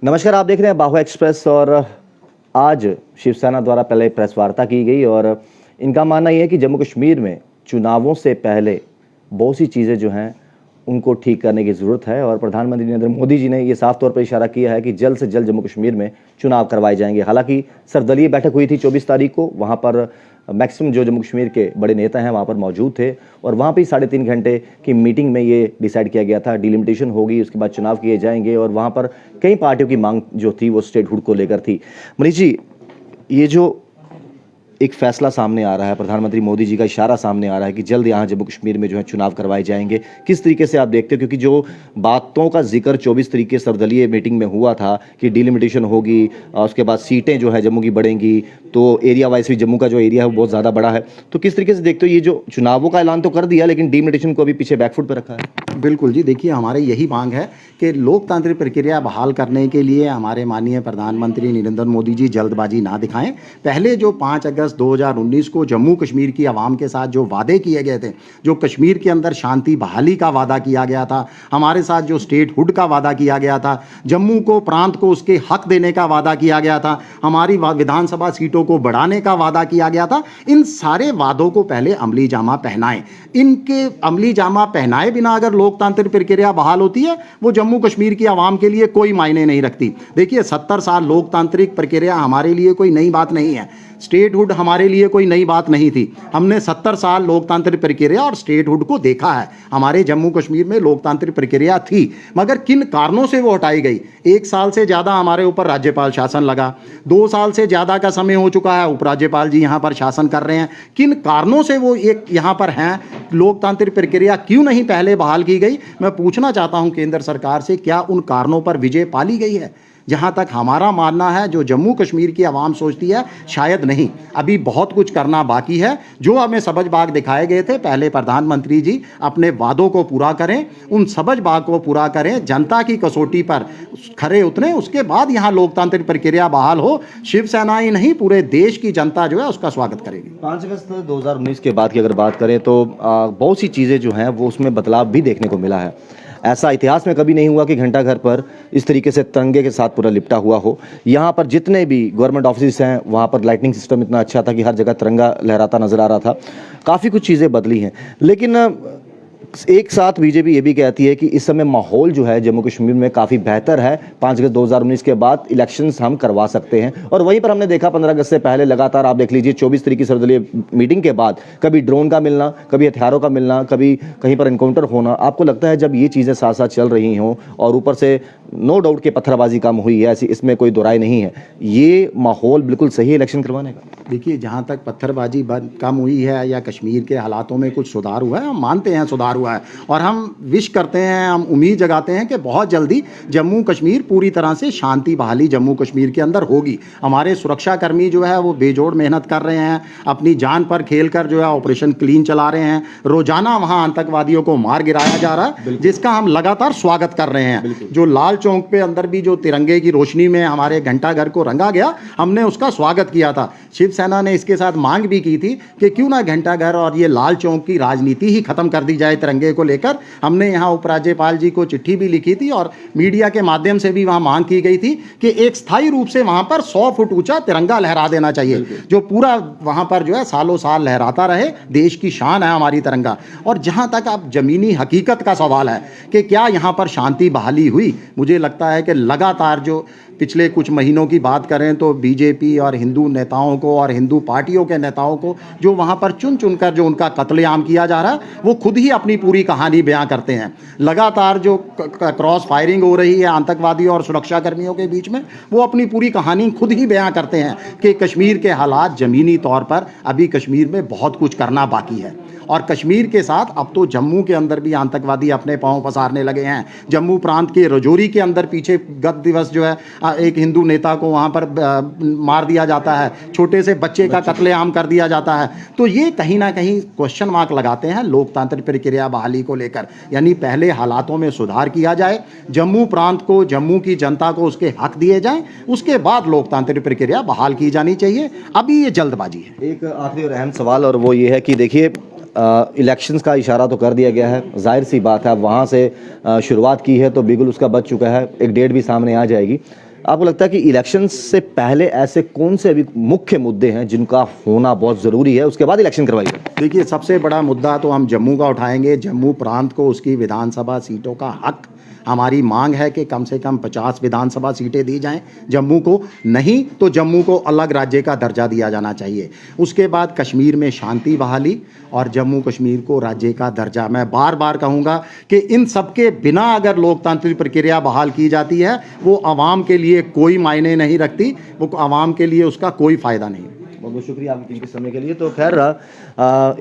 नमस्कार, आप देख रहे हैं बाहुआ एक्सप्रेस। और आज शिवसेना द्वारा पहले प्रेस वार्ता की गई और इनका मानना यह है कि जम्मू कश्मीर में चुनावों से पहले बहुत सी चीज़ें जो हैं उनको ठीक करने की ज़रूरत है। और प्रधानमंत्री नरेंद्र मोदी जी ने ये साफ तौर पर इशारा किया है कि जल्द से जल्द जम्मू कश्मीर में चुनाव करवाए जाएंगे। हालांकि सर्वदलीय बैठक हुई थी 24 तारीख को, वहाँ पर मैक्सिमम जो जम्मू कश्मीर के बड़े नेता हैं वहाँ पर मौजूद थे और वहाँ पे 3.5 घंटे की मीटिंग में ये डिसाइड किया गया था, डिलिमिटेशन होगी, उसके बाद चुनाव किए जाएंगे। और वहाँ पर कई पार्टियों की मांग जो थी वो स्टेटहुड को लेकर थी। मनीष जी, ये जो एक फैसला सामने आ रहा है, प्रधानमंत्री मोदी जी का इशारा सामने आ रहा है कि जल्द यहाँ जम्मू कश्मीर में जो है चुनाव करवाए जाएंगे, किस तरीके से आप देखते हो? क्योंकि जो बातों का जिक्र 24 तरीके सर्वदलीय मीटिंग में हुआ था कि डिलिमिटेशन होगी, उसके बाद सीटें जो है जम्मू की बढ़ेंगी, तो एरिया वाइज भी जम्मू का जो एरिया है वो बहुत ज़्यादा बड़ा है, तो किस तरीके से देखते हो? ये जो चुनावों का ऐलान तो कर दिया लेकिन डिलिमिटेशन को अभी पीछे बैकफुट पर रखा है। बिल्कुल जी, देखिए हमारे यही मांग है कि लोकतांत्रिक प्रक्रिया बहाल करने के लिए हमारे माननीय प्रधानमंत्री नरेंद्र मोदी जी जल्दबाजी ना दिखाएं। पहले जो 5 अगस्त 2019 को जम्मू कश्मीर की आवाम के साथ जो वादे किए गए थे, जो कश्मीर के अंदर शांति बहाली का वादा किया गया था, हमारे साथ जो स्टेटहुड का वादा किया गया था, जम्मू को प्रांत को उसके हक देने का वादा किया गया था, हमारी विधानसभा सीटों को बढ़ाने का वादा किया गया था, इन सारे वादों को पहले अमली जामा पहनाएं। इनके अमली जामा पहनाए बिना अगर लोकतांत्रिक प्रक्रिया बहाल होती है, वो जम्मू कश्मीर की आवाम के लिए कोई मायने नहीं रखती। देखिए 70 साल लोकतांत्रिक प्रक्रिया हमारे लिए कोई नई बात नहीं है, स्टेटहुड हमारे लिए कोई नई बात नहीं थी। हमने 70 साल लोकतांत्रिक प्रक्रिया और स्टेटहुड को देखा है। हमारे जम्मू कश्मीर में लोकतांत्रिक प्रक्रिया थी, मगर किन कारणों से वो हटाई गई? 1 साल से ज़्यादा हमारे ऊपर राज्यपाल शासन लगा, 2 साल से ज़्यादा का समय हो चुका है, उपराज्यपाल जी यहाँ पर शासन कर रहे हैं। किन कारणों से वो एक यहाँ पर हैं? लोकतांत्रिक प्रक्रिया क्यों नहीं पहले बहाल की गई? मैं पूछना चाहता हूँ केंद्र सरकार से, क्या उन कारणों पर विजय पा ली गई है? जहाँ तक हमारा मानना है, जो जम्मू कश्मीर की आवाम सोचती है, शायद नहीं, अभी बहुत कुछ करना बाकी है। जो हमें सबज बाग दिखाए गए थे, पहले प्रधानमंत्री जी अपने वादों को पूरा करें, उन सबज बाग को पूरा करें, जनता की कसौटी पर खरे उतरें, उसके बाद यहाँ लोकतांत्रिक प्रक्रिया बहाल हो। शिवसेना ही नहीं, पूरे देश की जनता जो है उसका स्वागत करेगी। 5 अगस्त 2019 के बाद की अगर बात करें तो बहुत सी चीज़ें जो हैं वो उसमें बदलाव भी देखने को मिला है। ऐसा इतिहास में कभी नहीं हुआ कि घंटाघर पर इस तरीके से तिरंगे के साथ पूरा लिपटा हुआ हो। यहाँ पर जितने भी गवर्नमेंट ऑफिस हैं वहाँ पर लाइटिंग सिस्टम इतना अच्छा था कि हर जगह तिरंगा लहराता नजर आ रहा था। काफ़ी कुछ चीज़ें बदली हैं, लेकिन एक साथ बीजेपी ये भी कहती है कि इस समय माहौल जो है जम्मू कश्मीर में काफ़ी बेहतर है। 5 अगस्त 2019 के बाद इलेक्शंस हम करवा सकते हैं। और वहीं पर हमने देखा 15 अगस्त से पहले लगातार आप देख लीजिए 24 तारीख की सर्वदलीय मीटिंग के बाद कभी ड्रोन का मिलना, कभी हथियारों का मिलना, कभी कहीं पर एनकाउंटर होना। आपको लगता है जब ये चीज़ें साथ साथ चल रही हों और ऊपर से नो डाउट के पत्थरबाजी कम हुई है, ऐसी इसमें कोई दो राय नहीं है, ये माहौल बिल्कुल सही है इलेक्शन करवाने का? देखिए, जहाँ तक पत्थरबाजी कम हुई है या कश्मीर के हालातों में कुछ सुधार हुआ है, हम मानते हैं सुधार हुआ है और हम विश करते हैं, हम उम्मीद जगाते हैं कि बहुत जल्दी जम्मू कश्मीर पूरी तरह से शांति बहाली जम्मू कश्मीर के अंदर होगी। हमारे सुरक्षाकर्मी जो है वो बेजोड़ मेहनत कर रहे हैं, अपनी जान पर खेल कर जो है ऑपरेशन क्लीन चला रहे हैं। रोजाना वहाँ आतंकवादियों को मार गिराया जा रहा है, जिसका हम लगातार स्वागत कर रहे हैं। जो लाल चौक पे अंदर भी जो तिरंगे की रोशनी में हमारे घंटाघर को रंगा गया, हमने उसका स्वागत किया था। शिवसेना ने इसके साथ मांग भी की थी कि क्यों ना घंटाघर और ये लाल चौक की राजनीति ही खत्म कर दी जाए तिरंगे को लेकर। हमने यहाँ उपराज्यपाल जी को चिट्ठी भी लिखी थी और मीडिया के माध्यम से भी वहाँ मांग की गई थी कि एक स्थायी रूप से वहाँ पर 100 फुट ऊंचा तिरंगा लहरा देना चाहिए, जो पूरा वहाँ पर जो है सालों साल लहराता रहे। देश की शान है हमारी तिरंगा। और जहाँ तक अब जमीनी हकीकत का सवाल है कि क्या यहाँ पर शांति बहाली हुई, मुझे लगता है कि लगातार जो पिछले कुछ महीनों की बात करें तो बीजेपी और हिंदू नेताओं को और हिंदू पार्टियों के नेताओं को जो वहाँ पर चुन चुनकर जो उनका कत्लेआम किया जा रहा है, वो खुद ही अपनी पूरी कहानी बयां करते हैं। लगातार जो क्रॉस फायरिंग हो रही है आतंकवादियों और सुरक्षाकर्मियों के बीच में, वो अपनी पूरी कहानी खुद ही बयां करते हैं कि कश्मीर के हालात ज़मीनी तौर पर अभी कश्मीर में बहुत कुछ करना बाकी है। और कश्मीर के साथ अब तो जम्मू के अंदर भी आतंकवादी अपने पांव पसारने लगे हैं। जम्मू प्रांत के रजौरी के अंदर पीछे गत दिवस जो है एक हिंदू नेता को वहां पर मार दिया जाता है, छोटे से बच्चे का कत्लेआम कर दिया जाता है। तो ये कहीं ना कहीं क्वेश्चन मार्क लगाते हैं लोकतांत्रिक प्रक्रिया बहाली को लेकर। यानी पहले हालातों में सुधार किया जाए, जम्मू प्रांत को, जम्मू की जनता को उसके हक दिए जाएं, उसके बाद लोकतांत्रिक प्रक्रिया बहाल की जानी चाहिए। अभी ये जल्दबाजी है। एक आखिरी और अहम सवाल, और वो ये है कि देखिए इलेक्शंस का इशारा तो कर दिया गया है, जाहिर सी बात है वहाँ से शुरुआत की है तो बिल्कुल उसका बच चुका है, एक डेट भी सामने आ जाएगी। आपको लगता है कि इलेक्शन से पहले ऐसे कौन से अभी मुख्य मुद्दे हैं जिनका होना बहुत ज़रूरी है, उसके बाद इलेक्शन करवाइए? देखिए, सबसे बड़ा मुद्दा तो हम जम्मू का उठाएंगे। जम्मू प्रांत को उसकी विधानसभा सीटों का हक, हमारी मांग है कि कम से कम 50 विधानसभा सीटें दी जाएं जम्मू को, नहीं तो जम्मू को अलग राज्य का दर्जा दिया जाना चाहिए। उसके बाद कश्मीर में शांति बहाली और जम्मू कश्मीर को राज्य का दर्जा। मैं बार बार कहूँगा कि इन सबके बिना अगर लोकतांत्रिक प्रक्रिया बहाल की जाती है, वो आवाम के लिए कोई मायने नहीं रखती, वो आवाम के लिए उसका कोई फ़ायदा नहीं। बहुत बहुत शुक्रिया आपके कीमती समय के लिए। तो खैर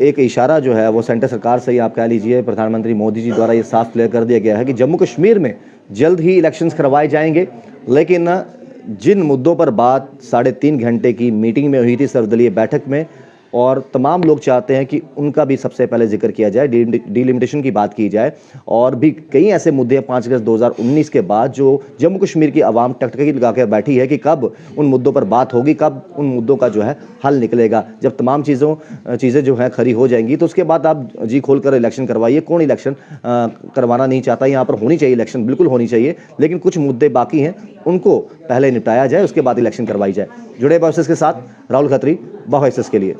एक इशारा जो है वो सेंटर सरकार से ही आप कह लीजिए, प्रधानमंत्री मोदी जी द्वारा ये साफ क्लियर कर दिया गया है कि जम्मू कश्मीर में जल्द ही इलेक्शंस करवाए जाएंगे। लेकिन जिन मुद्दों पर बात 3.5 घंटे की मीटिंग में हुई थी, सर्वदलीय बैठक में, और तमाम लोग चाहते हैं कि उनका भी सबसे पहले जिक्र किया जाए, डिलिमिटेशन की बात की जाए, और भी कई ऐसे मुद्दे हैं 5 अगस्त 2019 के बाद जो जम्मू कश्मीर की आवाम टकटकी लगा कर बैठी है कि कब उन मुद्दों पर बात होगी, कब उन मुद्दों का जो है हल निकलेगा। जब तमाम चीज़ें जो हैं खरी हो जाएंगी तो उसके बाद आप जी खोल कर इलेक्शन करवाइए। कौन इलेक्शन करवाना नहीं चाहता? यहाँ पर होनी चाहिए इलेक्शन, बिल्कुल होनी चाहिए, लेकिन कुछ मुद्दे बाकी हैं, उनको पहले निपटाया जाए, उसके बाद इलेक्शन करवाई जाए। जुड़े वॉइसेस के साथ राहुल खत्री, वॉइसेस के लिए।